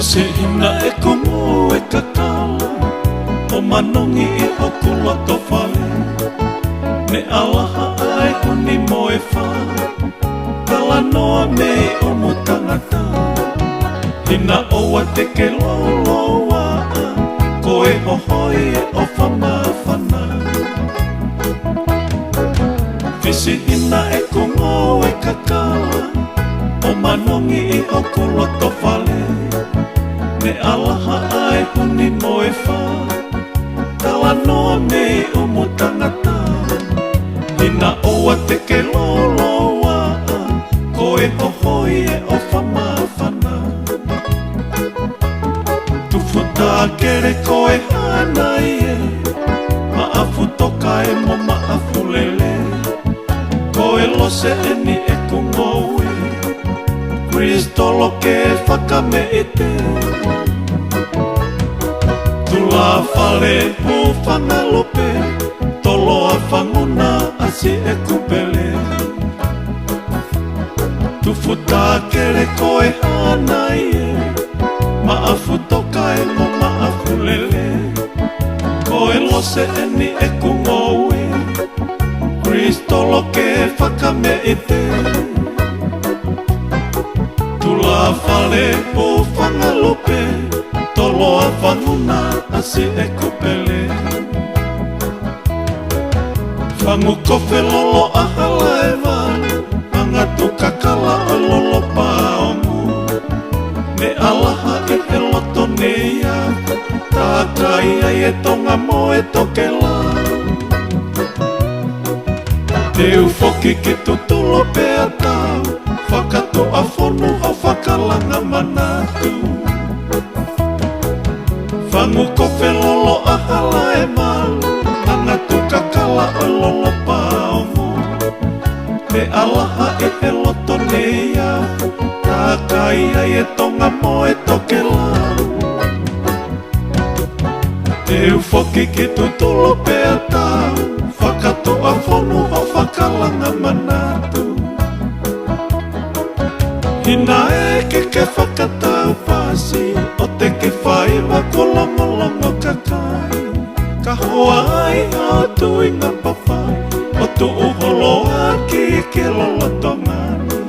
Fisi ina e kumu e kakala o manongi I hoku loto fale ne alaha ai huni mo e wha kala noa mei o mo tangata ina oa te ke loloa ko e hohoi e o whamawhana Fisi ina e kumu e kakala o manongi I hoku loto fale ne alaha ai huni mo e wha kala noa mei o mo tangata ina oa te ke loloa ko e hohoi e o whamawhana tufuta kere ko e hanai e maafu toka e mo maafu lele ko e lose e ni e kungoe Kristo lo ke whakame ite Tula whale o whangalope Tolo a whanguna asi e kupele Tufuta kere ko e hanai e Maafu toka e mo maafu lele Ko e lose e ni e kungoe Kristo lo ke whakame ite Tula whale o whangalope Tolo a whanguna asi e kupele Whangu kofe lolo a hala e wanu Angatu kakala o lolo paongu Ne alaha I he loto neia Tākai ai e tonga mo e toke la Te ufoki ki tutulo pe a tau Whakato a whonu a whakalanga manatu Whangu kofe lolo a hala e malu Angatu kakala o lolo paongu Te alaha I he loto neia Tākai ai e tonga mo e toke lau Te ufoki ki tutulo pe a tau Whakato a whonu a whakalanga manatu Hina e ke whakatau pasi O te ke whaiwa ko longolongo kakai Ka hoa ai hao tui ngā papai O tu uholoa ki ke lolotongani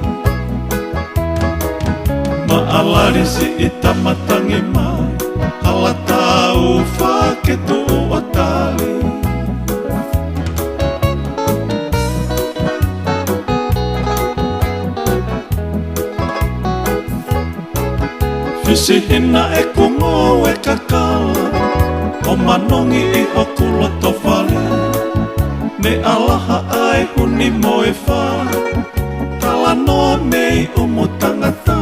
Maalarisi I tamatangi mai Hala tau wha ke tu atali Fisi hina e kungo e kakala O manongi I hoku loto whale Ne alaha ai huni mo e wha Kala noa mei o mo tangata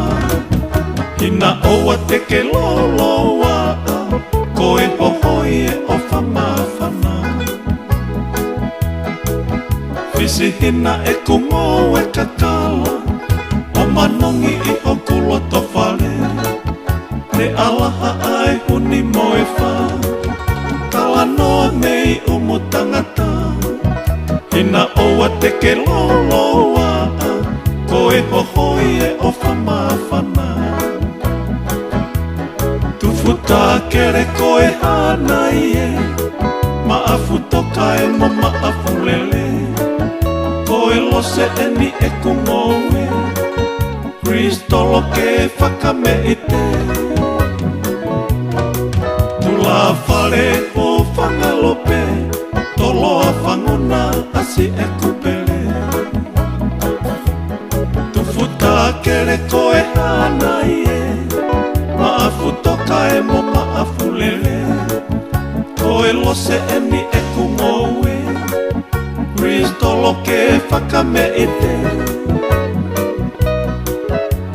Hina oa te ke loloa Ko e hohoi e o whamawhana Fisi hina e kungo e kakala O manongi I hoku loto whale Ne alaha ai huni mo e wha Kala noa mei o mo tangata Hina oa te ke loloa Ko e hohoi e o whamawhana Tufuta kere ko e hanai e Maafu toka e mo maafu lele Ko e lose e ni e kungoe Kristo lo ke whakame ite Tula whare o whangalope Tolo a whanguna asi e kupele Tufuta kere ko e hanai e Maafu toka e mo maafu lele Ko e lose e ni e kungoe Kristo lo ke whakame ite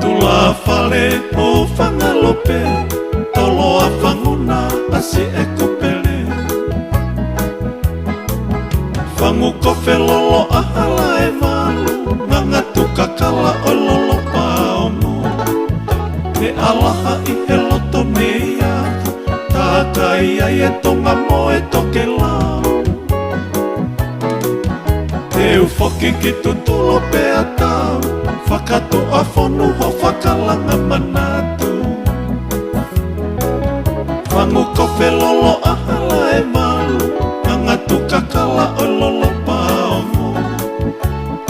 Tula whale o whangalope Tolo a whanguna asi e kupele Whangu kofe lolo a hala e malu Ngangatu kakala o lolo paongu Ne alaha I he loto neia Tākai ai e tonga mo e toke lau Te ufoki ki tutulo pe a tau Whakato a whonu ho whakalanga manatu Fangu kofe lolo ahala e malu Angatu kakala o lolo paongo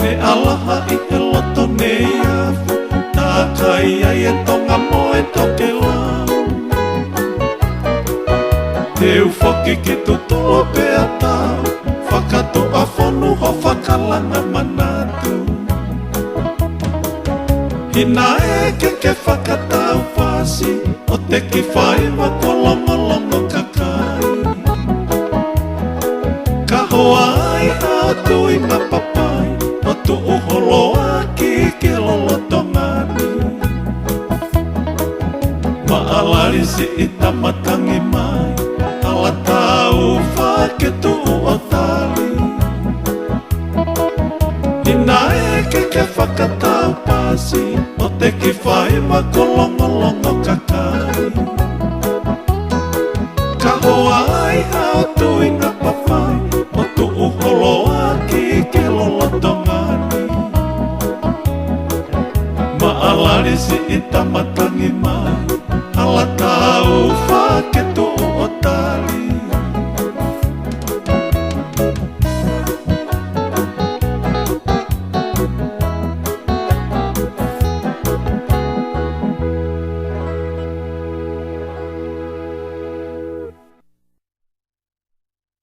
Me alaha I he loto ne iafu Tā kai ai e tonga moe toke lau Te ufoki ki tutulo pe a tau Whakatu a whonu ho whakalanga manatu Hina e ke whakatau pasi O te ki whaiwa ko longo kakai Ka hoa ai hao tui ngā papai O tu uholoa ki ke lolotongani Maalari si I tamatangi mai Ala tau whake tu o tali Hina e ke whakatau pasi O te ki whaiwa ko longo kakai Ka hoa ai hao tui ngā papai O tu uholoa ki ke lolotongani Maalari si I tamatangi mai Ala tau